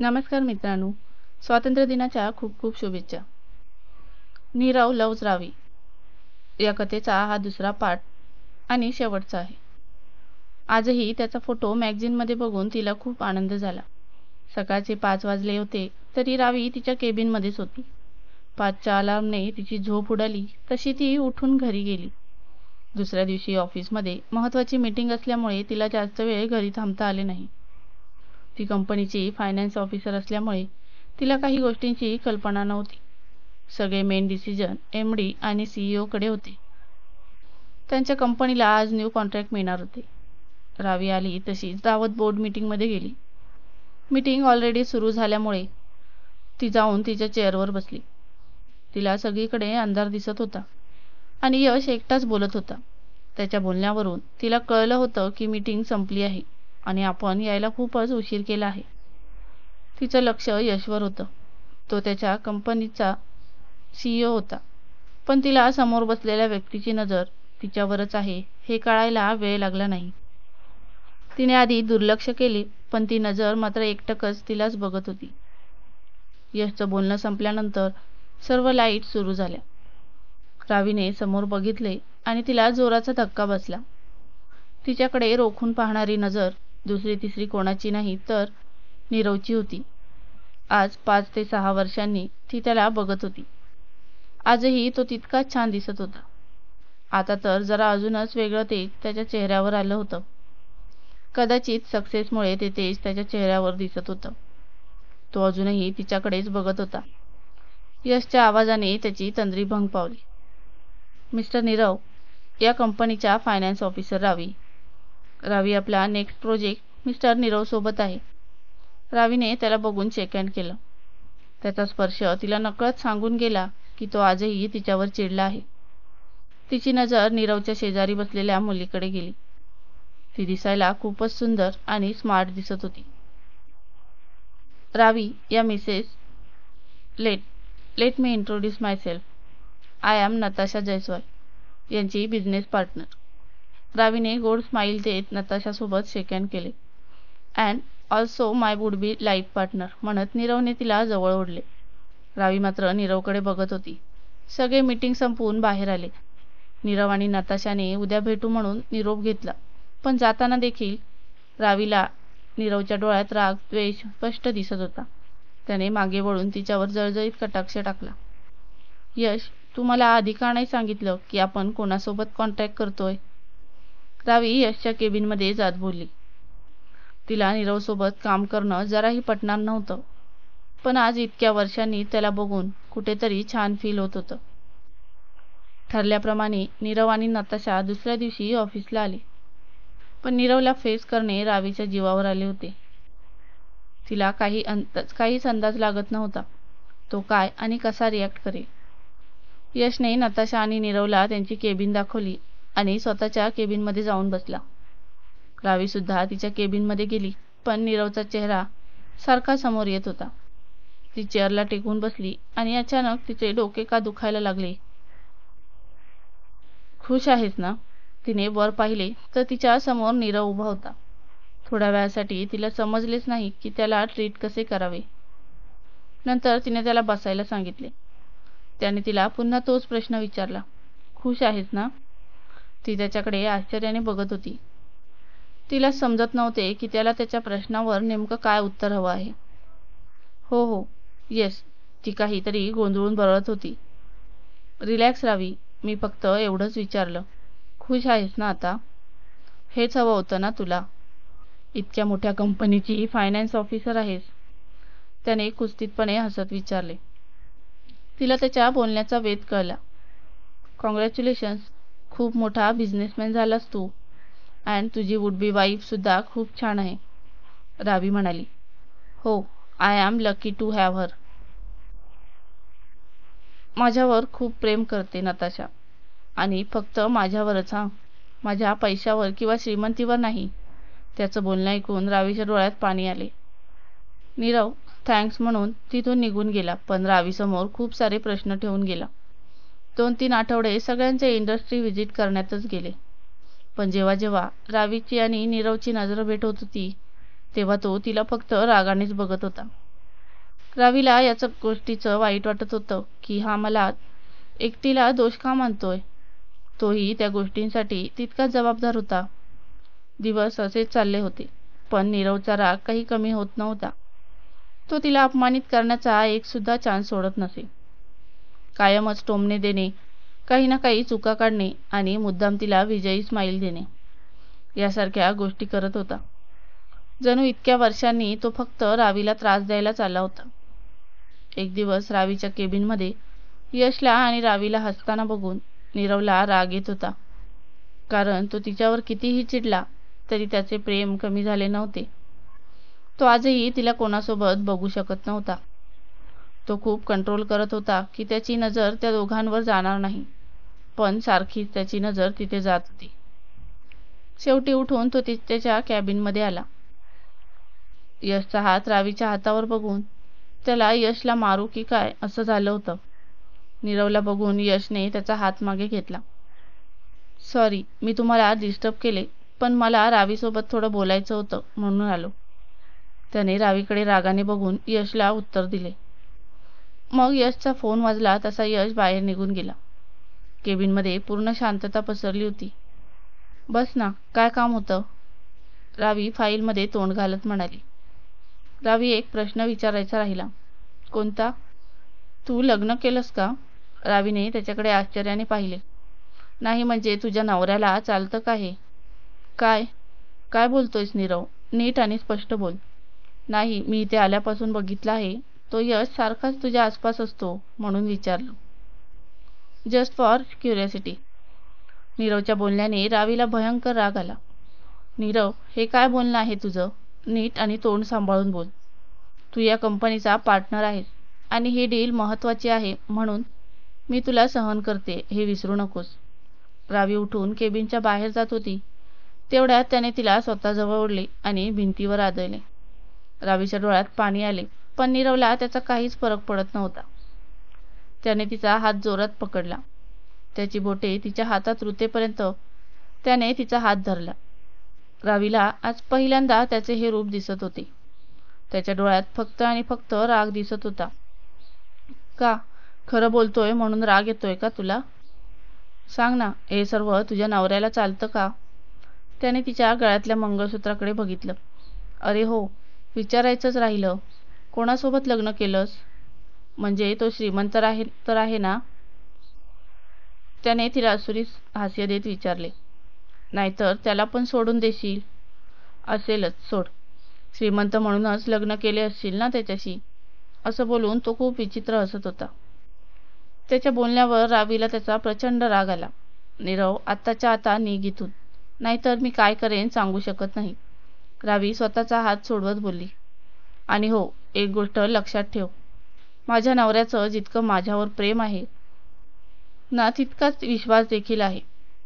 नमस्कार मित्रांनो, स्वातंत्र्य दिनाच्या खूप खूप शुभेच्छा. नीरव लव्ज रावी या कथेचा हा दुसरा पार्ट आणि शेवटचा आहे. आजही त्याचा फोटो मॅगझिनमध्ये बघून तिला खूप आनंद झाला. सकाळचे 5 वाजले होते तरी रावी तिच्या केबिनमध्येच होती. 5च्या अलार्मने तिची झोप उडाली तशी ती उठून घरी गेली. दुसऱ्या दिवशी ऑफिसमध्ये महत्त्वाची मीटिंग असल्यामुळे तिला जास्त वेळ घरी थांबता आले नाही. ती कंपनीची फायनान्स ऑफिसर असल्यामुळे तिला काही गोष्टींची कल्पना नव्हती. सगळे मेन डिसिजन MD आणि CEO कडे होते. त्यांच्या कंपनीला आज न्यू कॉन्ट्रॅक्ट मिळणार होते. रावी आली तशीच दावत बोर्ड मीटिंगमध्ये गेली. मीटिंग ऑलरेडी सुरू झाल्यामुळे ती जाऊन तिच्या चेअरवर बसली. तिला सगळीकडे अंधार दिसत होता आणि यश एकटाच बोलत होता. त्याच्या बोलण्यावरून तिला कळलं होतं की मीटिंग संपली आहे आणि आपण यायला खूपच उशीर केला आहे. तिचं लक्ष यशवर होतं. तो त्याच्या कंपनीचा CEO होता, पण तिला समोर बसलेल्या व्यक्तीची नजर तिच्यावरच आहे हे कळायला वेळ लागला नाही. तिने आधी दुर्लक्ष केले, पण ती नजर मात्र एकटकच तिलाच बघत होती. यशचं बोलणं संपल्यानंतर सर्व लाईट सुरू झाल्या. रावीने समोर बघितले आणि तिला जोराचा धक्का बसला. तिच्याकडे रोखून पाहणारी नजर दुसरी तिसरी कोणाची नाही तर नीरवची होती. आज 5 ते 6 वर्षांनी ती त्याला बघत होती. आजही तो तितकाच छान दिसत होता. आता तर जरा अजूनच वेगळं तेज त्याच्या चेहऱ्यावर आलं होतं. कदाचित सक्सेसमुळे ते तेज त्याच्या चेहऱ्यावर दिसत होतं. तो अजूनही तिच्याकडेच बघत होता. यशच्या आवाजाने त्याची तंद्री भंग पावली. मिस्टर नीरव, या कंपनीच्या फायनान्स ऑफिसर रावी. रावी आपला नेक्स्ट प्रोजेक्ट मिस्टर नीरव सोबत आहे. रावीने त्याला बघून शेक हँड केलं. त्याचा स्पर्श तिला नकळत सांगून गेला की तो आजही तिच्यावर चिडला आहे. तिची नजर नीरवच्या शेजारी बसलेल्या मुलीकडे गेली. ती दिसायला खूपच सुंदर आणि स्मार्ट दिसत होती. रावी, या Mrs, let me introduce myself. I am Natasha Jaiswal, यांची बिझनेस पार्टनर. रावीने गोड स्माईल देत नताशासोबत शेक हँड केले. And also my would be life partner म्हणत नीरवने तिला जवळ ओढले. रावी मात्र नीरवकडे बघत होती. सगळे मीटिंग संपवून बाहेर आले. नीरव आणि नताशाने उद्या भेटू म्हणून निरोप घेतला, पण जाताना देखील रावीला नीरवच्या डोळ्यात राग द्वेष स्पष्ट दिसत होता. त्याने मागे वळून तिच्यावर जळजळीत कटाक्ष टाकला. यश, तू मला आधी का नाही सांगितलं की आपण कोणासोबत कॉन्ट्रॅक्ट करतोय? रावी यशच्या केबिनमध्ये जात बोलली. तिला नीरवसोबत काम करणं जराही पटणार नव्हतं, पण आज इतक्या वर्षांनी त्याला बघून कुठेतरी छान फील होत होतं. ठरल्याप्रमाणे नीरव आणि नताशा दुसऱ्या दिवशी ऑफिसला आले, पण नीरवला फेस करणे रावीच्या जीवावर आले होते. तिला काहीच अंदाज लागत नव्हता तो काय आणि कसा रिॲक्ट करेल. यशने नताशा आणि नीरवला त्यांची केबिन दाखवली आणि स्वतःच्या केबिनमध्ये जाऊन बसला. रावी सुद्धा तिच्या केबिनमध्ये गेली, पण नीरवचा चेहरा सारखा समोर येत होता. ती चेअरला टेकून बसली आणि अचानक तिचे डोके का दुखायला लागले. खुश आहेस ना? तिने वर पाहिले तर तिच्या समोर नीरव उभा होता. थोड्या वेळासाठी तिला समजलेच नाही की त्याला ट्रीट कसे करावे. नंतर तिने त्याला बसायला सांगितले. त्याने तिला पुन्हा तोच प्रश्न विचारला, खुश आहेस ना? ती त्याच्याकडे आश्चर्याने बघत होती. तिला समजत नव्हते की त्याला त्याच्या प्रश्नावर नेमकं काय उत्तर हवं आहे. हो, येस, ती काहीतरी गोंधळून बरळत होती. रिलॅक्स रावी, मी फक्त एवढंच विचारलं. खुश आहेस ना आता? हेच हवं होतं ना तुला? इतक्या मोठ्या कंपनीची फायनान्स ऑफिसर आहेस, त्याने कुत्सितपणे हसत विचारले. तिला त्याच्या बोलण्याचा वेध कळला. कॉंग्रॅच्युलेशन्स, खूप मोठा बिझनेसमॅन झालास तू. अँड तुझी वुड बी वाईफ सुद्धा खूप छान आहे. रावी म्हणाली. हो, I am lucky to have her. माझ्यावर खूप प्रेम करते नताशा, आणि फक्त माझ्यावरच हा, माझ्या पैशावर किंवा श्रीमंतीवर नाही. त्याचं बोलणं ऐकून रावीच्या डोळ्यात पाणी आले. नीरव थँक्स म्हणून तिथून निघून गेला, पण रावीसमोर खूप सारे प्रश्न ठेवून गेला. 2-3 आठवडे सगळ्यांचे इंडस्ट्री व्हिजिट करण्यातच गेले. पण जेव्हा रावीची आणि नीरवची नजर भेट होत होती तेव्हा तो तिला फक्त रागानेच बघत होता. रावीला याच गोष्टीचं वाईट वाटत होतं की हा मला एकटीला दोष का मानतोय. तोही त्या गोष्टींसाठी तितकाच जबाबदार होता. दिवस असेच चालले होते, पण नीरवचा राग काही कमी होत नव्हता. तो तिला अपमानित करण्याचा एक सुद्धा चान्स सोडत नसे. कायमच टोमणे देणे, काही ना काही चुका काढणे आणि मुद्दाम तिला विजयी स्माईल देणे यासारख्या गोष्टी करत होता. जणू इतक्या वर्षांनी तो फक्त रावीला त्रास द्यायलाच आला होता. एक दिवस रावीच्या केबिनमध्ये यशला आणि रावीला हसताना बघून नीरवला राग येत होता. कारण तो तिच्यावर कितीही चिडला तरी त्याचे प्रेम कमी झाले नव्हते. तो आजही तिला कोणासोबत बघू शकत नव्हता. तो खूप कंट्रोल करत होता की त्याची नजर त्या दोघांवर जाणार नाही, पण सारखीच त्याची नजर तिथे जात होती. शेवटी उठून तो त्याच्या कॅबिनमध्ये आला. यशचा हात रावीच्या हातावर बघून त्याला यशला मारू की काय असं झालं होतं. नीरवला बघून यशने त्याचा हात मागे घेतला. सॉरी, मी तुम्हाला डिस्टर्ब केले, पण मला रावीसोबत थोडं बोलायचं होतं म्हणून आलो. त्याने रावीकडे रागाने बघून यशला उत्तर दिले. मग यशचा फोन वाजला तसा यश बाहेर निघून गेला. केबिनमध्ये पूर्ण शांतता पसरली होती. बस ना, काय काम होतं? रावी फाईलमध्ये तोंड घालत म्हणाली. रावी, एक प्रश्न विचारायचा राहिला. कोणता? तू लग्न केलंस का? रावीने त्याच्याकडे आश्चर्याने पाहिले. नाही म्हणजे तुझ्या नवऱ्याला चालतं का हे? काय काय बोलतोयस नीरव? नीट आणि स्पष्ट बोल. नाही, मी इथे आल्यापासून बघितलं आहे, तो यश सारखाच तुझ्या आसपास असतो म्हणून विचारलं. Just for curiosity. नीरवच्या बोलण्याने रावीला भयंकर राग आला. नीरव, हे काय बोलणं आहे तुझं? नीट आणि तोंड सांभाळून बोल. तू या कंपनीचा पार्टनर आहेस आणि ही डील महत्त्वाची आहे म्हणून मी तुला सहन करते हे विसरू नकोस. रावी उठून केबिनच्या बाहेर जात होती. तेवढ्यात त्याने तिला स्वतःजवळ ओढले आणि भिंतीवर आदळले. रावीच्या डोळ्यात पाणी आले, पण नीरवला त्याचा काहीच फरक पडत नव्हता. त्याने तिचा हात जोरात पकडला. त्याची बोटे तिच्या हातात रुतेपर्यंत त्याने तिचा हात धरला. रावीला आज पहिल्यांदा त्याचे हे रूप दिसत होते. त्याच्या डोळ्यात फक्त आणि फक्त राग दिसत होता. का? खरं बोलतोय म्हणून राग येतोय का तुला? सांग ना, हे सर्व तुझ्या नवऱ्याला चालतं का? त्याने तिच्या गळ्यातल्या मंगळसूत्राकडे बघितलं. अरे हो, विचारायचंच राहिलं. कोणासोबत लग्न केलंस? म्हणजे तो श्रीमंत तर आहे ना? त्याने तिला असुरी हास्य देत विचारले. नाहीतर त्याला पण सोडून देशील? असेलच, सोड. श्रीमंत म्हणूनच लग्न केले असशील ना त्याच्याशी? असं बोलून तो खूप विचित्र हसत होता. त्याच्या बोलण्यावर रावीला त्याचा प्रचंड राग आला. नीरव, आत्ताच्या आता निघ इथून, नाहीतर मी काय करेन सांगू शकत नाही. रावी स्वतःचा हात सोडवत बोलली. आणि हो, एक गोष्ट लक्षात ठेव. माझ्या नवऱ्याचं जितकं माझ्यावर प्रेम आहे ना, तितकाच विश्वास देखील आहे.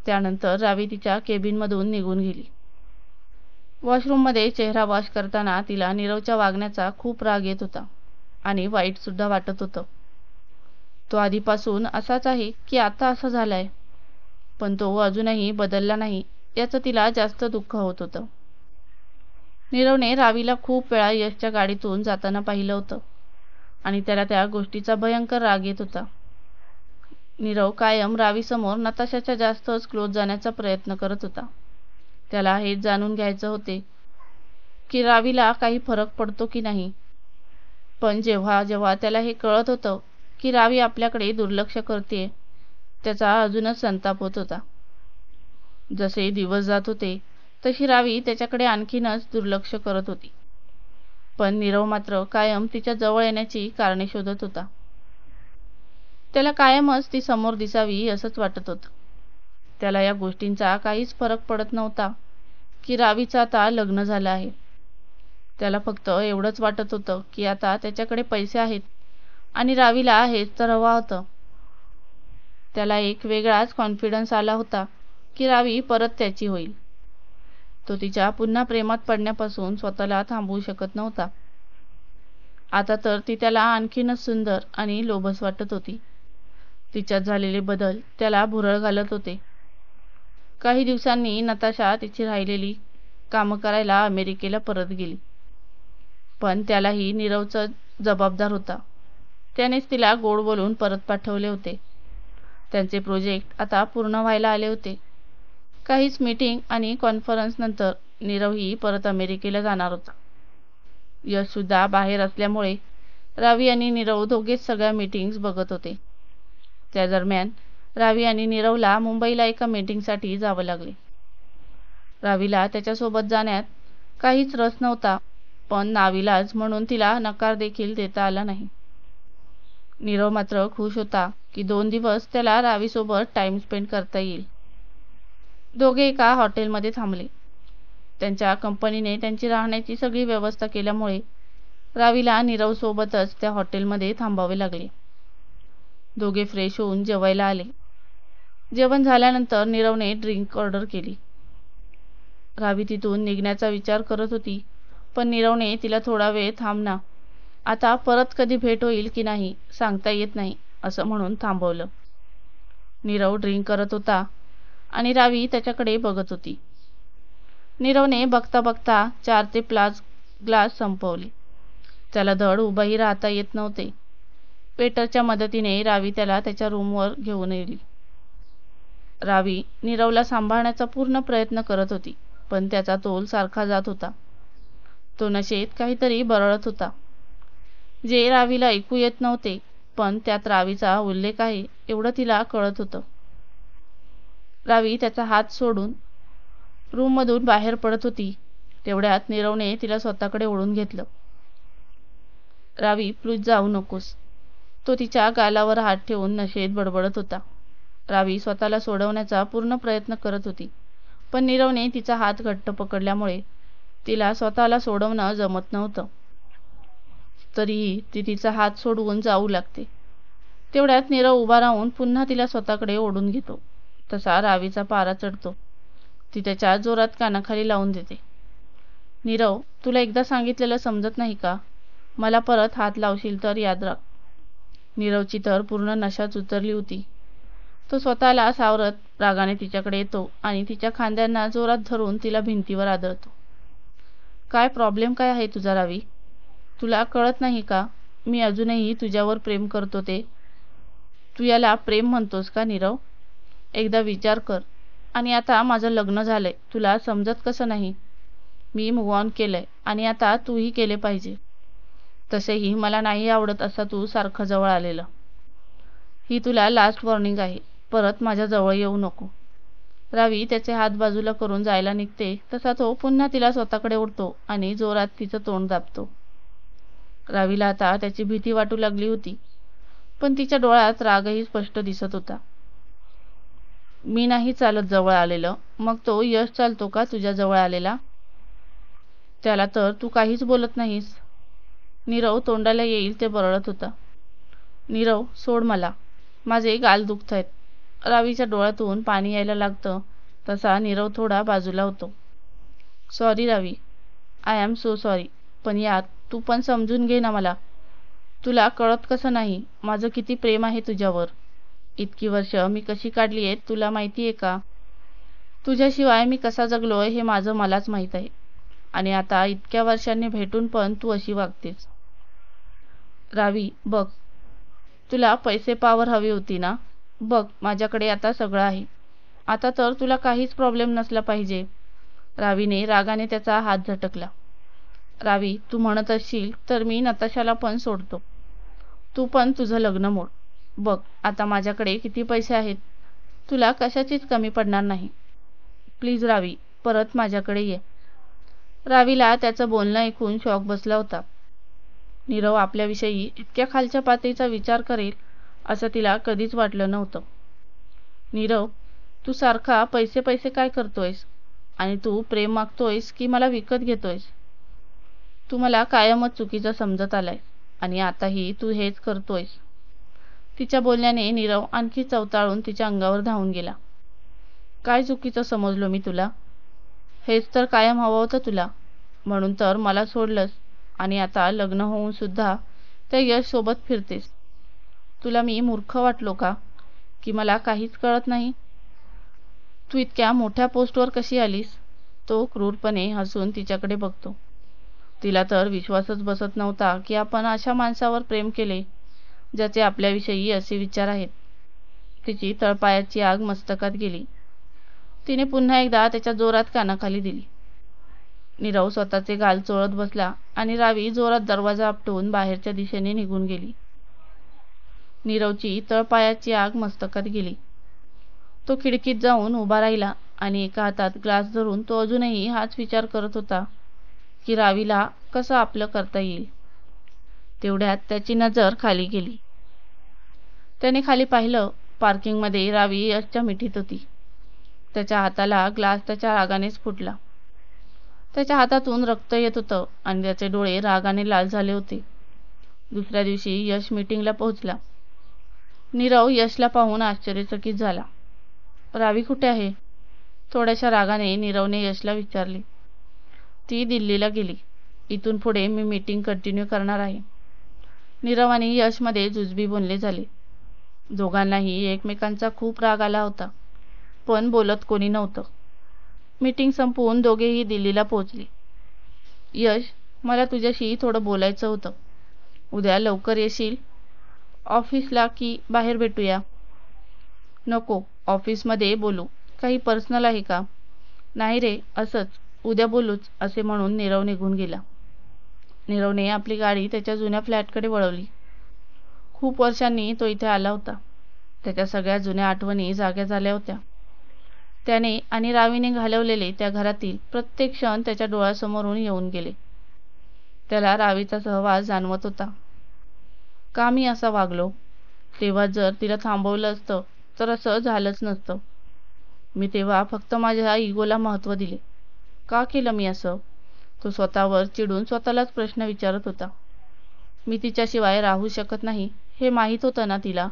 त्यानंतर रावी तिच्या केबिनमधून निघून गेली. वॉशरूममध्ये चेहरा वॉश करताना तिला नीरवच्या वागण्याचा खूप राग येत होता आणि वाईट सुद्धा वाटत होतं. तो आधीपासून असाच आहे की आता असा झालाय, पण तो अजूनही बदलला नाही याचं तिला जास्त दुःख होत होतं. नीरवने रावीला खूप वेळा यशच्या गाडीतून जाताना पाहिलं होतं आणि त्याला त्या गोष्टीचा भयंकर राग येत होता. नीरव कायम रावीसमोर नताशाच्या जास्तच क्लोज जाण्याचा प्रयत्न करत होता. त्याला हेच जाणून घ्यायचं होते की रावीला काही फरक पडतो की नाही. पण जेव्हा जेव्हा त्याला हे कळत होतं की रावी आपल्याकडे दुर्लक्ष करते, त्याचा अजूनच संताप होत होता. जसे दिवस जात होते तशी रावी त्याच्याकडे आणखीनच दुर्लक्ष करत होती. पण नीरव मात्र कायम तिच्या जवळ येण्याची कारणे शोधत होता. त्याला कायमच ती समोर दिसावी असंच वाटत होतं. त्याला या गोष्टींचा काहीच फरक पडत नव्हता की रावीचं आता लग्न झालं आहे. त्याला फक्त एवढंच वाटत होतं की आता त्याच्याकडे पैसे आहेत आणि रावीला हेच तर हवं होतं. त्याला एक वेगळाच कॉन्फिडन्स आला होता की रावी परत त्याची होईल. तो तिच्या पुन्हा प्रेमात पडण्यापासून स्वतःला थांबवू शकत नव्हता. आता तर ती त्याला आणखीनच सुंदर आणि लोभस वाटत होती. तिच्यात झालेले बदल त्याला भुरळ घालत होते. काही दिवसांनी नताशा तिची राहिलेली कामं करायला अमेरिकेला परत गेली. पण त्यालाही नीरवचं जबाबदार होता. त्यानेच तिला गोड बोलून परत पाठवले होते. त्यांचे प्रोजेक्ट आता पूर्ण व्हायला आले होते. काहीच मीटिंग आणि कॉन्फरन्स नंतर नीरवही परत अमेरिकेला जाणार होता. यश सुद्धा बाहेर असल्यामुळे रावी आणि नीरव दोघेच सगळ्या मीटिंग्स बघत होते. त्या दरम्यान रावी आणि नीरवला मुंबईला एका मीटिंगसाठी जावं लागले. रावीला त्याच्यासोबत जाण्यात काहीच रस नव्हता, पण नाविलाज म्हणून तिला नकार देखील देता आला नाही. नीरव मात्र खुश होता की 2 दिवस त्याला रावीसोबत टाइम स्पेंड करता येईल. दोघे एका हॉटेलमध्ये थांबले. त्यांच्या कंपनीने त्यांची राहण्याची सगळी व्यवस्था केल्यामुळे रावीला नीरवसोबतच त्या हॉटेलमध्ये थांबावे लागले. दोघे फ्रेश होऊन जेवायला आले. जेवण झाल्यानंतर नीरवने ड्रिंक ऑर्डर केली. रावी तिथून निघण्याचा विचार करत होती, पण नीरवने तिला थोडा वेळ थांब ना, आता परत कधी भेट होईल की नाही सांगता येत नाही असं म्हणून थांबवलं. नीरव ड्रिंक करत होता आणि रावी त्याच्याकडे बघत होती. नीरवने बघता बघता 4 ते 5 ग्लास संपवले. त्याला धड उभाही राहता येत नव्हते. वेटरच्या मदतीने रावी त्याला त्याच्या रूमवर घेऊन गेली. रावी नीरवला सांभाळण्याचा पूर्ण प्रयत्न करत होती, पण त्याचा तोल सारखा जात होता. तो नशेत काहीतरी बरळत होता, जे रावीला ऐकू येत नव्हते, पण त्यात रावीचा उल्लेख आहे एवढं तिला कळत होतं. रावी त्याचा हात सोडून रूममधून बाहेर पडत होती, तेवढ्यात नीरवने तिला स्वतःकडे ओढून घेतलं. रावी, प्लीज जाऊ नकोस. तो तिच्या गालावर हात ठेवून नशेत बडबडत होता. रावी स्वतःला सोडवण्याचा पूर्ण प्रयत्न करत होती, पण नीरवने तिचा हात घट्ट पकडल्यामुळे तिला स्वतःला सोडवणं जमत नव्हतं. तरीही ती तिचा हात सोडवून जाऊ लागते. तेवढ्यात नीरव उभा राहून पुन्हा तिला स्वतःकडे ओढून घेतो. तसा रावीचा पारा चढतो. ती त्याच्या जोरात कानाखाली लावून देते. नीरव, तुला एकदा सांगितलेलं समजत नाही का? मला परत हात लावशील तर याद राख. नीरवची तर पूर्ण नशाच उतरली होती. तो स्वतःला सावरत रागाने तिच्याकडे येतो आणि तिच्या खांद्यांना जोरात धरून तिला भिंतीवर आदळतो. काय प्रॉब्लेम काय आहे तुझा रावी? तुला कळत नाही का मी अजूनही तुझ्यावर प्रेम करतो ते? तू याला प्रेम म्हणतोस का नीरव? एकदा विचार कर. आणि आता माझं लग्न झालंय, तुला समजत कसं नाही? मी मूव्ह ऑन केलंय आणि आता तूही केले पाहिजे. तसेही मला नाही आवडत असा तू सारखं जवळ आलेलं. ही तुला लास्ट वॉर्निंग आहे, परत माझ्या जवळ येऊ नको. रावी त्याचे हात बाजूला करून जायला निघते, तसा तो पुन्हा तिला स्वतःकडे ओढतो आणि जोरात तिचं तोंड दाबतो. रावीला आता त्याची भीती वाटू लागली होती, पण तिच्या डोळ्यात रागही स्पष्ट दिसत होता. मी नाही चालत जवळ आलेलं, मग तो यश चालतो का तुझ्या जवळ आलेला? त्याला तर तू काहीच बोलत नाहीस. नीरव तोंडाला येईल ते बरळत होता. नीरव, सोड मला, माझे गाल दुखतायत. रावीच्या डोळ्यातून पाणी यायला लागतं, तसा नीरव थोडा बाजूला होतो. Sorry Ravi, I am so sorry, पण यात तू पण समजून घे ना मला. तुला कळत कसं नाही माझं किती प्रेम आहे तुझ्यावर. इतकी वर्ष मी कशी काढली आहेत तुला माहिती आहे का? तुझ्याशिवाय मी कसा जगलोय हे माझं मलाच माहीत आहे. आणि आता इतक्या वर्षांनी भेटून पण तू अशी वागतेस. रावी बघ, तुला पैसे पावर हवी होती ना? बघ, माझ्याकडे आता सगळं आहे. आता तर तुला काहीच प्रॉब्लेम नसला पाहिजे. रावीने रागाने त्याचा हात झटकला. रावी, तू म्हणत असशील तर मी नताशाला पण सोडतो. तू पण तुझं लग्न मोड. बघ, आता माझ्याकडे किती पैसे आहेत, तुला कशाचीच कमी पडणार नाही. प्लीज रावी, परत माझ्याकडे ये. रावीला त्याचं बोलणं ऐकून शॉक बसला होता. नीरव आपल्याविषयी इतक्या खालच्या पातळीचा विचार करेल असं तिला कधीच वाटलं नव्हतं. नीरव, तू सारखा पैसे पैसे काय करतोयस? आणि तू प्रेम मागतोयस की मला विकत घेतोयस? तू मला कायमच चुकीचं समजत आलाय आणि आताही तू हेच करतोयस. तिच्या बोलण्याने नीरव आणखी चवताळून तिच्या अंगावर धावून गेला. काय चुकीचं समजलो मी तुला? हेच तर कायम हवं होतं तुला, म्हणून तर मला सोडलंस आणि आता लग्न होऊन सुद्धा त्या यश सोबत फिरतेस. तुला मी मूर्ख वाटलो का, की मला काहीच कळत नाही? तू इतक्या मोठ्या पोस्टवर कशी आलीस? तो क्रूरपणे हसून तिच्याकडे बघतो. तिला तर विश्वासच बसत नव्हता की आपण अशा माणसावर प्रेम केले ज्याचे आपल्याविषयी असे विचार आहेत. तिची तळपायाची आग मस्तकात गेली. तिने पुन्हा एकदा त्याच्या जोरात कानाखाली दिली. नीरव स्वतःचे गाल चोळत बसला आणि रावी जोरात दरवाजा आपटून बाहेरच्या दिशेने निघून गेली. नीरवची तळपायाची आग मस्तकात गेली. तो खिडकीत जाऊन उभा राहिला आणि एका हातात ग्लास धरून तो अजूनही हाच विचार करत होता की रावीला कसं आपलं करता येईल. तेवढ्यात त्याची नजर खाली गेली. त्याने खाली पाहिलं. पार्किंगमध्ये रावी यशच्या मिठीत होती. त्याच्या हाताला ग्लास त्याच्या रागानेच फुटला. त्याच्या हातातून रक्त येत होतं आणि त्याचे डोळे रागाने लाल झाले होते. दुसऱ्या दिवशी यश मीटिंगला पोहोचला. नीरव यशला पाहून आश्चर्यचकित झाला. रावी कुठे आहे? थोड्याशा रागाने नीरवने यशला विचारले. ती दिल्लीला गेली. इथून पुढे मी मीटिंग कंटिन्यू करणार आहे. नीरव आणि यशमध्ये जुजबी बोलणे झाले. दोघांनाही एकमेकांचा खूप राग आला होता, पण बोलत कोणी नव्हतं. मीटिंग संपवून दोघेही दिल्लीला पोहोचले. यश, मला तुझ्याशी थोडं बोलायचं होतं. उद्या लवकर येशील ऑफिसला की बाहेर भेटूया? नको, ऑफिसमध्ये बोलू. काही पर्सनल आहे का? नाही रे, असंच. उद्या बोलूच, असे म्हणून नीरव निघून गेला. नीरवने आपली गाडी त्याच्या जुन्या फ्लॅटकडे वळवली. खूप वर्षांनी तो इथे आला होता. त्याच्या सगळ्या जुन्या आठवणी जाग्या झाल्या होत्या. त्याने आणि रावीने घालवलेले त्या घरातील प्रत्येक क्षण त्याच्या डोळ्यासमोरून येऊन गेले. त्याला रावीचा सहवास जाणवत होता. का मी असा वागलो? तेव्हा जर तिला थांबवलं असतं तर असं झालंच नसतं. मी तेव्हा फक्त माझ्या इगोला महत्त्व दिले. का केलं मी असं? तो स्वतःवर चिडून स्वतःलाच प्रश्न विचारत होता. मी तिच्याशिवाय राहू शकत नाही हे माहीत होतं ना तिला,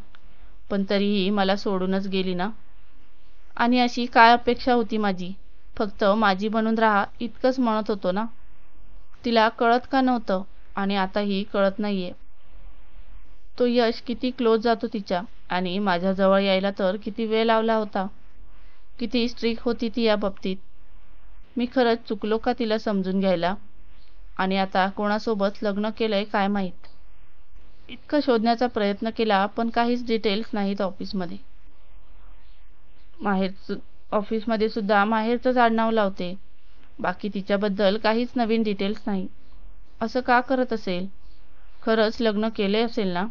पण तरीही मला सोडूनच गेली ना. आणि अशी काय अपेक्षा होती माझी? फक्त माझी बनून राहा इतकंच म्हणत होतो ना. तिला कळत का नव्हतं? आणि आताही कळत नाहीये. तो यश किती क्लोज जातो तिच्या, आणि माझ्याजवळ यायला तर किती वेळ लावला होता. किती स्ट्रिक्ट होती ती या बाबतीत. मी खरंच चुकलो का तिला समजून घ्यायला? आणि आता कोणासोबत लग्न केलंय काय माहीत. इतकं शोधण्याचा प्रयत्न केला पण काहीच डिटेल्स नाहीत ऑफिसमध्ये. ऑफिसमध्ये सुद्धा माहेरचंच आडनाव लावते. बाकी तिच्याबद्दल काहीच नवीन डिटेल्स नाही. असं का करत असेल? खरंच लग्न केले असेल ना?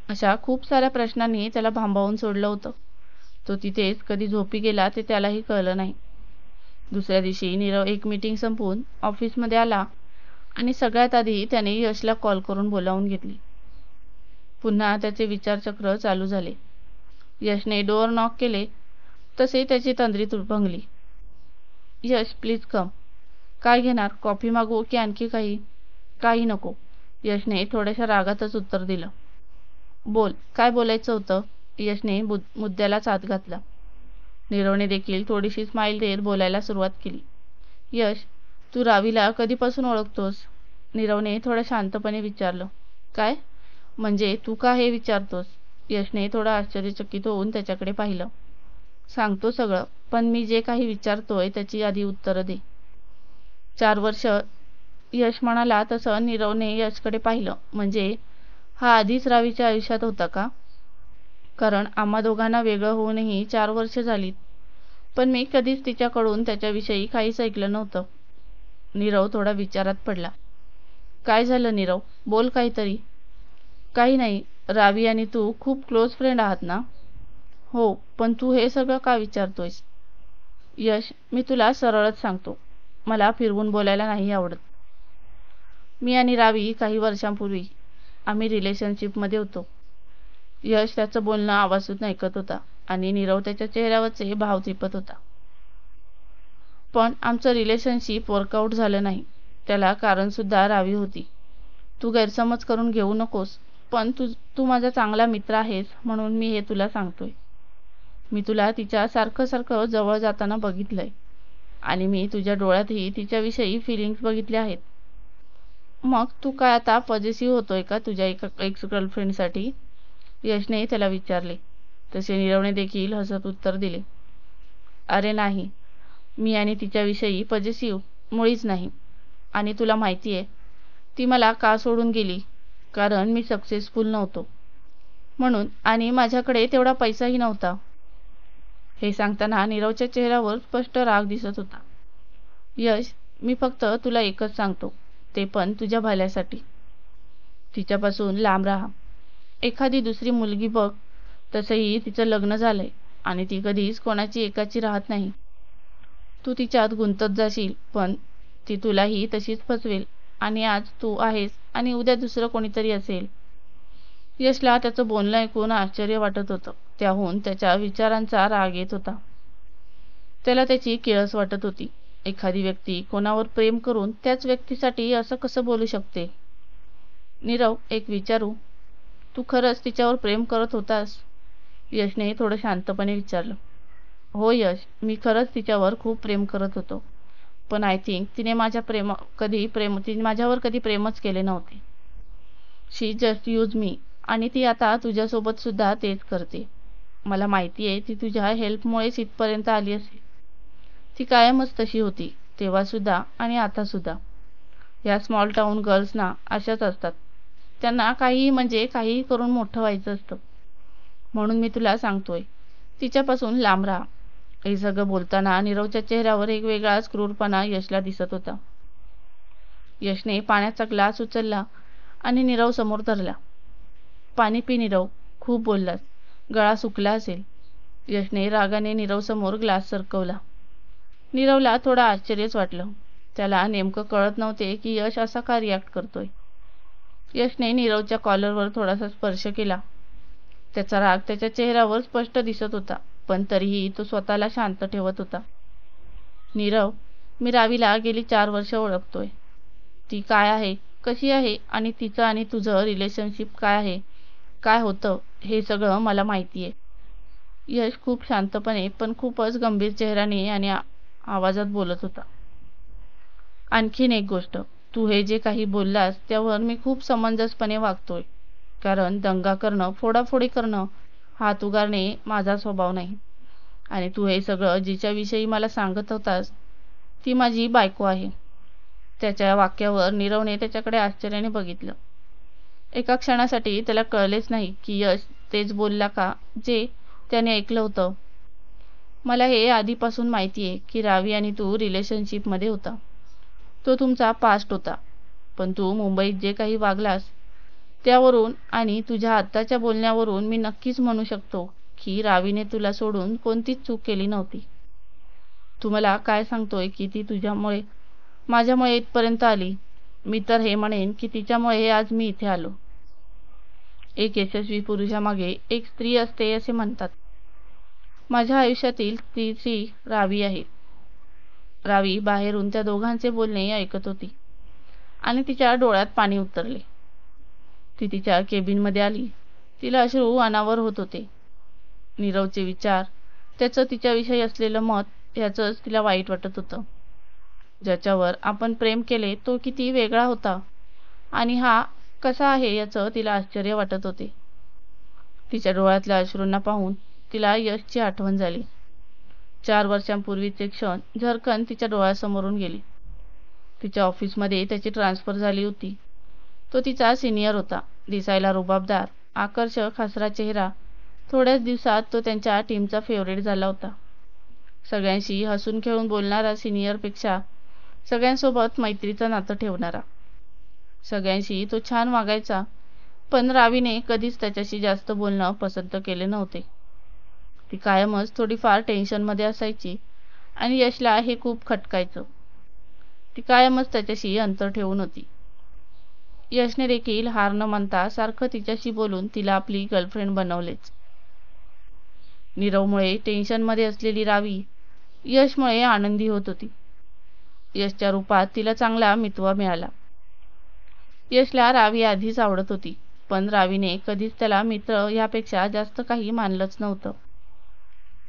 अशा खूप साऱ्या प्रश्नांनी त्याला भांबावून सोडलं होतं. तो तिथेच कधी झोपी गेला ते त्यालाही कळलं नाही. दुसऱ्या दिवशी नीरव एक मीटिंग संपवून ऑफिसमध्ये आला आणि सगळ्यात आधी त्याने यशला कॉल करून बोलावून घेतली. पुन्हा त्याचे विचारचक्र चालू झाले. यशने डोअर नॉक केले तसे त्याची तंद्री भंगली. यश, प्लीज कम. काय घेणार? कॉफी मागवू की आणखी काही? काही नको. यशने थोड्याशा रागातच उत्तर दिलं. बोल, काय बोलायचं होतं? यशने मुद्द्यालाच हात घातला. नीरवने देखील थोडीशी स्माईल देत बोलायला सुरुवात केली. यश, तू रावीला कधीपासून ओळखतोस? नीरवने थोड्या शांतपणे विचारलं. काय? म्हणजे तू का हे विचारतोस? यशने थोडं आश्चर्यचकित होऊन त्याच्याकडे पाहिलं. सांगतो सगळं, पण मी जे काही विचारतोय त्याची आधी उत्तरं दे. 4 वर्ष. यश म्हणाला तसं नीरवने यशकडे पाहिलं. म्हणजे हा आधीच रावीच्या आयुष्यात होता का? कारण आम्हा दोघांना वेगळं होऊनही 4 वर्ष झालीत, पण मी कधीच तिच्याकडून त्याच्याविषयी काहीच ऐकलं नव्हतं. नीरव थोडा विचारात पडला. काय झालं नीरव? बोल काहीतरी. काही नाही. रावी आणि तू खूप क्लोज फ्रेंड आहात ना? हो, पण तू हे सगळं का विचारतोयस? यश, मी तुला सरळच सांगतो. मला फिरवून बोलायला नाही आवडत. मी आणि रावी काही वर्षांपूर्वी आम्ही रिलेशनशिपमध्ये होतो. यश त्याचं बोलणं आवाजून ऐकत होता आणि नीरव त्याच्या चेहऱ्यावरचे भाव टिपत होता. पण आमचं रिलेशनशिप वर्कआउट झालं नाही. त्याला कारण सुद्धा रावी होती. तू गैरसमज करून घेऊ नकोस, पण तू माझा चांगला मित्र आहेस म्हणून मी हे तुला सांगतोय. मी तुला तिच्या सारखं जवळ जाताना बघितलंय आणि मी तुझ्या डोळ्यातही तिच्याविषयी फिलिंग्स बघितले आहेत. मग तू काय आता पॉझिटिव्ह होतोय का तुझ्या एक्स गर्लफ्रेंडसाठी? यशने त्याला विचारले. तसे नीरवने देखील हसत उत्तर दिले. अरे नाही, मी आणि तिच्याविषयी पॉझिटिव्ह मुळीच नाही. आणि तुला माहिती आहे ती मला का सोडून गेली? कारण मी सक्सेसफुल नव्हतो म्हणून, आणि माझ्याकडे तेवढा पैसाही नव्हता. हे सांगताना नीरवच्या चेहऱ्यावर स्पष्ट राग दिसत होता. यश, मी फक्त तुला एकच सांगतो, ते पण तुझ्या भल्यासाठी. तिच्यापासून लांब राहा. एखादी दुसरी मुलगी बघ. तसंही तिचं लग्न झालंय आणि ती कधीच कोणाची एकाची राहत नाही. तू तिच्यात गुंतत जाशील, पण ती तुलाही तशीच फसवेल. आणि आज तू आहेस आणि उद्या दुसरं कोणीतरी असेल. यशला त्याचं बोलणं ऐकून आश्चर्य वाटत होतं. त्याहून त्याच्या विचारांचा राग येत होता. त्याला त्याची किळस वाटत होती. एखादी व्यक्ती कोणावर प्रेम करून त्याच व्यक्तीसाठी असं कसं बोलू शकते? नीरव, एक विचारू? तू खरंच तिच्यावर प्रेम करत होतास? यशने थोडं शांतपणे विचारलं. हो यश, मी खरंच तिच्यावर खूप प्रेम करत होतो. पण आय थिंक तिने माझ्यावर कधी प्रेमच केले नव्हते. शी जस्ट यूज मी. आणि ती आता तुझ्यासोबत सुद्धा तेच करते. मला माहिती आहे ती तुझ्या हेल्पमुळेच इथपर्यंत आली असेल. ती कायमच तशी होती, तेव्हा सुद्धा आणि आता सुद्धा. या स्मॉल टाऊन गर्ल्सना अशाच असतात. त्यांना काहीही म्हणजे काहीही करून मोठं व्हायचं असतं. म्हणून मी तुला सांगतोय, तिच्यापासून लांब राहा. हे सगळं बोलताना नीरवच्या चेहऱ्यावर एक वेगळाच क्रूरपणा यशला दिसत होता. यशने पाण्याचा ग्लास उचलला आणि नीरव समोर धरला. पाणी पी नीरव, खूप बोललास, गळा सुकला असेल. यशने रागाने नीरव समोर ग्लास सरकवला. नीरवला थोडं आश्चर्यच वाटलं. त्याला नेमकं कळत नव्हते की यश असा का रिॲक्ट करतोय. यशने नीरवच्या कॉलरवर थोडासा स्पर्श केला. त्याचा राग त्याच्या चेहऱ्यावर स्पष्ट दिसत होता, पण तरीही तो स्वतःला शांत ठेवत होता. नीरव, मी रावीला गेली 4 वर्ष ओळखतोय. ती काय आहे, कशी आहे आणि तिचं आणि तुझं रिलेशनशिप काय आहे, काय होतं, हे सगळं मला माहिती आहे. यश खूप शांतपणे पण खूपच गंभीर चेहऱ्याने आणि आवाजात बोलत होता. आणखीन एक गोष्ट, तू हे जे काही बोललास त्यावर मी खूप समंजसपणे वागतोय. कारण दंगा करणं, फोडाफोडी करणं, हात उगारणे माझा स्वभाव नाही. आणि तू हे सगळं जिच्याविषयी मला सांगत होतास ती माझी बायको आहे. त्याच्या वाक्यावर नीरवने त्याच्याकडे आश्चर्याने बघितलं. एका क्षणासाठी त्याला कळलेच नाही की यश तेच बोलला का जे त्याने ऐकलं होतं. मला हे आधीपासून माहिती आहे की रावी आणि तू रिलेशनशिपमध्ये होता. तो तुमचा पास्ट होता. पण तू मुंबईत जे काही वागलास त्यावरून आणि तुझ्या आत्ताच्या बोलण्यावरून मी नक्कीच म्हणू शकतो की रावीने तुला सोडून कोणतीच चूक केली नव्हती. तू मला काय सांगतोय की ती तुझ्यामुळे, माझ्यामुळे इथपर्यंत आली. मी तर हे म्हणेन की तिच्यामुळे आज मी इथे आलो. एक यशस्वी पुरुषामागे एक स्त्री असते असे म्हणतात. माझ्या आयुष्यातील ती स्त्री रावी आहे. रावी बाहेरून त्या दोघांचे बोलणे ऐकत होती आणि तिच्या डोळ्यात पाणी उतरले. ती तिच्या केबिनमध्ये आली. तिला अश्रू अनावर होत होते. नीरवचे विचार, त्याचं तिच्याविषयी असलेलं मत याचंच तिला वाईट वाटत होतं. ज्याच्यावर आपण प्रेम केले तो किती वेगळा होता आणि हा कसा आहे याचं तिला आश्चर्य वाटत होते. तिच्या डोळ्यातल्या अश्रूंना पाहून तिला यशची आठवण झाली. 4 वर्षांपूर्वीचे क्षण झरकन तिच्या डोळ्यासमोरून गेले. तिच्या ऑफिसमध्ये त्याची ट्रान्सफर झाली होती. तो तिचा सिनियर होता. दिसायला रुबाबदार, आकर्षक, हसरा चेहरा. थोड्याच दिवसात तो त्यांच्या टीमचा फेवरेट झाला होता. सगळ्यांशी हसून खेळून बोलणारा सिनियरपेक्षा सगळ्यांसोबत मैत्रीचं नातं ठेवणारा. सगळ्यांशी तो छान वागायचा, पण रावीने कधीच त्याच्याशी जास्त बोलणं पसंत केले नव्हते. ती कायमच थोडीफार टेन्शनमध्ये असायची आणि यशला हे खूप खटकायचं. ती कायमच त्याच्याशी अंतर ठेवून होती. यशने देखील हार न मानता सारखं तिच्याशी बोलून तिला आपली गर्लफ्रेंड बनवलेच. नीरवमुळे टेन्शनमध्ये असलेली रावी यशमुळे आनंदी होत होती. यशच्या रूपात तिला चांगला मितवा मिळाला. यशला रावी आधीच आवडत होती, पण रावीने कधीच त्याला मित्र ह्यापेक्षा जास्त काही मानलंच नव्हतं.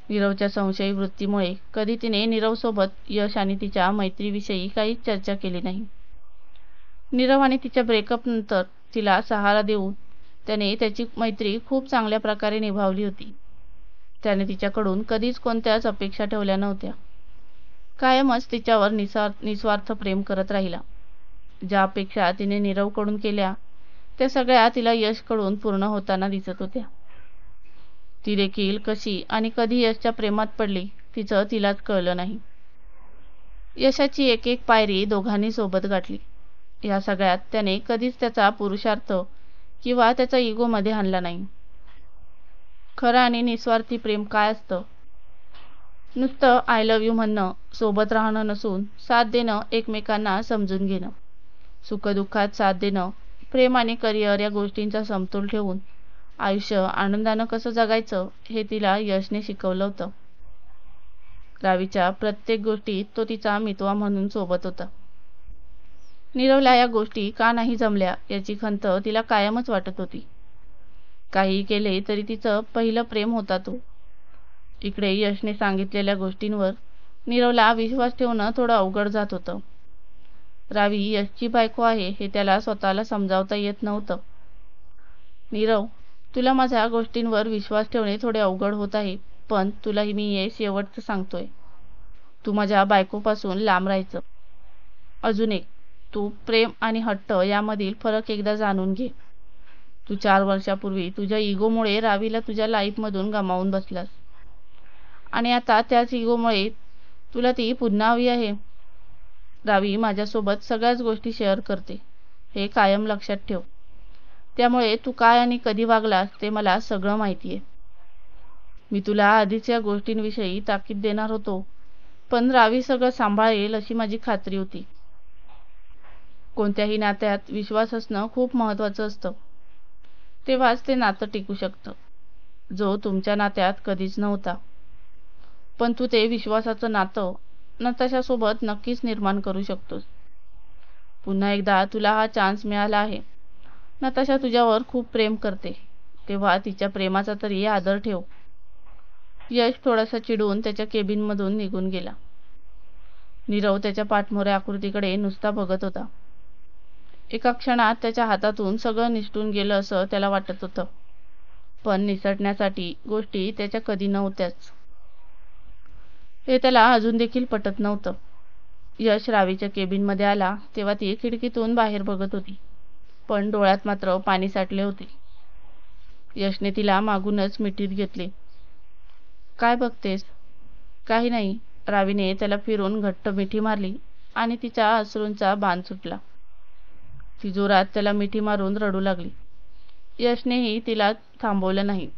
नीरवच्या संशयी वृत्तीमुळे कधी तिने नीरवसोबत यश आणि तिच्या मैत्रीविषयी काहीच चर्चा केली नाही. नीरव आणि तिच्या ब्रेकअप नंतर तिला सहारा देऊन त्याने त्याची मैत्री खूप चांगल्या प्रकारे निभावली होती. त्याने तिच्याकडून कधीच कोणत्याच अपेक्षा ठेवल्या नव्हत्या. कायमच तिच्यावर निस्वार्थ प्रेम करत राहिला. ज्या अपेक्षा तिने नीरवकडून केल्या त्या सगळ्या तिला यशकडून पूर्ण होताना दिसत होत्या. ती देखील कशी आणि कधी यशच्या प्रेमात पडली तिचं तिलाच कळलं नाही. यशाची एक एक पायरी दोघांनी सोबत गाठली. या सगळ्यात त्याने कधीच त्याचा पुरुषार्थ किंवा त्याचा इगो मध्ये आणला नाही. खरं आणि निस्वार्थी प्रेम काय असतं? नुसतं आय लव्ह यू म्हणणं, सोबत राहणं नसून साथ देणं, एकमेकांना समजून घेणं, सुखदुःखात साथ देणं, प्रेम आणि करिअर या गोष्टींचा समतोल ठेवून आयुष्य आनंदानं कसं जगायचं हे तिला यशने शिकवलं होतं. रावीच्या प्रत्येक गोष्टीत तो तिचा मितवा म्हणून सोबत होता. नीरवला या गोष्टी का नाही जमल्या याची खंत तिला कायमच वाटत होती. काही केले तरी तिचं पहिलं प्रेम होता तो. इकडे यशने सांगितलेल्या गोष्टींवर नीरवला विश्वास ठेवणं थोडं अवघड जात होतं. रावी यशची बायको आहे हे त्याला स्वतःला समजावता येत नव्हतं. नीरव, तुला माझ्या गोष्टींवर विश्वास ठेवणे थोडे अवघड होत आहे, पण तुला मी हे शेवटचं सांगतोय. तू माझ्या बायकोपासून लांब राहायचं. अजून एक, तू प्रेम आणि हट्ट यामधील फरक एकदा जाणून घे. तू 4 वर्षापूर्वी तुझ्या इगोमुळे रावीला तुझ्या लाईफमधून गमावून बसलास आणि आता त्याच इगोमुळे तुला ती पुन्हा हवी आहे. रावी माझ्यासोबत सगळ्याच गोष्टी शेअर करते, हे कायम लक्षात ठेव. त्यामुळे तू काय आणि कधी वागलास ते मला सगळं माहिती आहे. मी तुला आधीच या गोष्टींविषयी ताकीद देणार होतो, पण रावी सगळं सांभाळेल अशी माझी खात्री होती. कोणत्याही नात्यात विश्वास असणं खूप महत्त्वाचं असतं. तेव्हाच ते नातं टिकू शकतं, जो तुमच्या नात्यात कधीच नव्हता. पण तू ते विश्वासाचं नातं नताशासोबत नक्कीच निर्माण करू शकतोस. पुन्हा एकदा तुला हा चान्स मिळाला आहे. नताशा तुझ्यावर खूप प्रेम करते, तेव्हा तिच्या प्रेमाचा तरी आदर ठेव. यश थोडासा चिडून त्याच्या केबिनमधून निघून गेला. नीरव त्याच्या पाठमोऱ्या आकृतीकडे नुसता बघत होता. एका क्षणात त्याच्या हातातून सगळं निसटून गेलं असं त्याला वाटत होतं, पण निसटण्यासाठी गोष्टी त्याच्या कधी नव्हत्याच हे त्याला अजून देखील पटत नव्हतं. यश रावीच्या केबिनमध्ये आला तेव्हा ती खिडकीतून बाहेर बघत होती, पण डोळ्यात मात्र पाणी साठले होते. यशने तिला मागूनच मिठीत घेतले. काय बघतेस? काही नाही. रावीने त्याला फिरून घट्ट मिठी मारली आणि तिच्या अश्रूंचा बांध सुटला. ती जोरात त्याला मिठी मारून रडू लागली. यशनेही तिला थांबवलं नाही.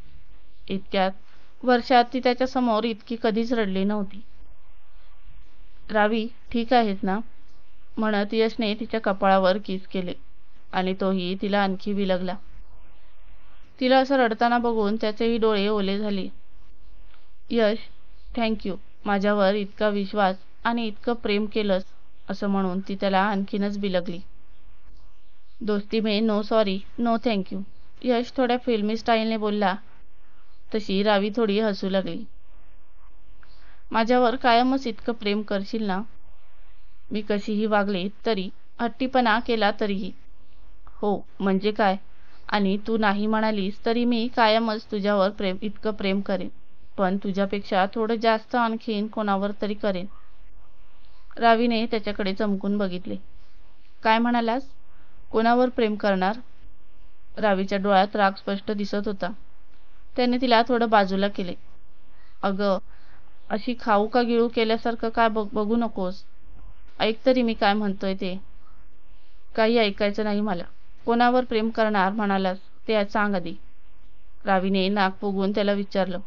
इतक्यात वर्षात ती त्याच्या समोर इतकी कधीच रडली नव्हती. रावी, ठीक आहेस ना? म्हणत यशने तिच्या कपाळावर किस केले आणि तोही तिला आणखी बिलगला. तिला असं रडताना बघून त्याचेही डोळे ओले झाले. यश, थँक्यू, माझ्यावर इतका विश्वास आणि इतकं प्रेम केलंस असं म्हणून ती त्याला आणखीनच बिलगली. दोस्ती में नो सॉरी, नो थँक्यू, यश थोड्या फिल्मी स्टाईलने बोलला. तशी रावी थोडी हसू लागली. माझ्यावर कायमच इतकं प्रेम करशील ना? मी कशीही वागले तरी, हट्टीपणा केला तरीही. हो, म्हणजे काय? आणि तू नाही म्हणालीस तरी मी कायमच तुझ्यावर इतकं प्रेम करेन, पण तुझ्यापेक्षा थोडं जास्त आणखीन कोणावर तरी करेन. रावीने त्याच्याकडे चमकून बघितले. काय म्हणालास? कोणावर प्रेम करणार? रावीच्या डोळ्यात राग स्पष्ट दिसत होता. त्याने तिला थोडं बाजूला केले. अगं, अशी खाऊ का गिळू केल्यासारखं काय बघू नकोस. ऐक तरी मी काय म्हणतोय ते. काही ऐकायचं नाही मला. कोणावर प्रेम करणार म्हणालास ते सांग आधी. रावीने नाक फुगवून त्याला विचारलं.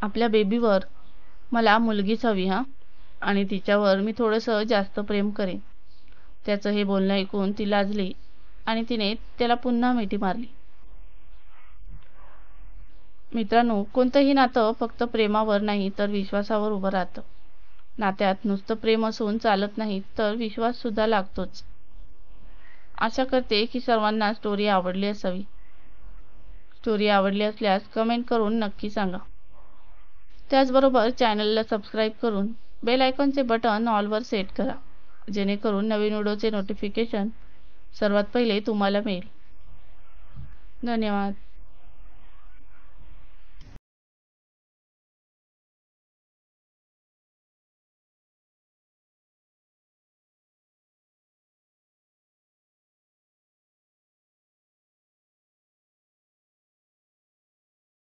आपल्या बेबीवर. मला मुलगीच हवी हा, आणि तिच्यावर मी थोडंसं जास्त प्रेम करेन. त्याचं हे बोलणं ऐकून ती लाजली आणि तिने त्याला पुन्हा मिठी मारली. मित्रांनो, कोणतंही नातं फक्त प्रेमावर नाही तर विश्वासावर उभं राहतं. नात्यात नुसतं प्रेम असून चालत नाही, तर विश्वास सुद्धा लागतोच. आशा करते की सर्वांना स्टोरी आवडली असावी. स्टोरी आवडली असल्यास कमेंट करून नक्की सांगा. त्याचबरोबर चॅनलला सबस्क्राईब करून बेल आयकॉनचे बटन ऑलवर सेट करा, जेणेकरून नवीन व्हिडिओचे नोटिफिकेशन सर्वात पहिले तुम्हाला मिळेल. धन्यवाद.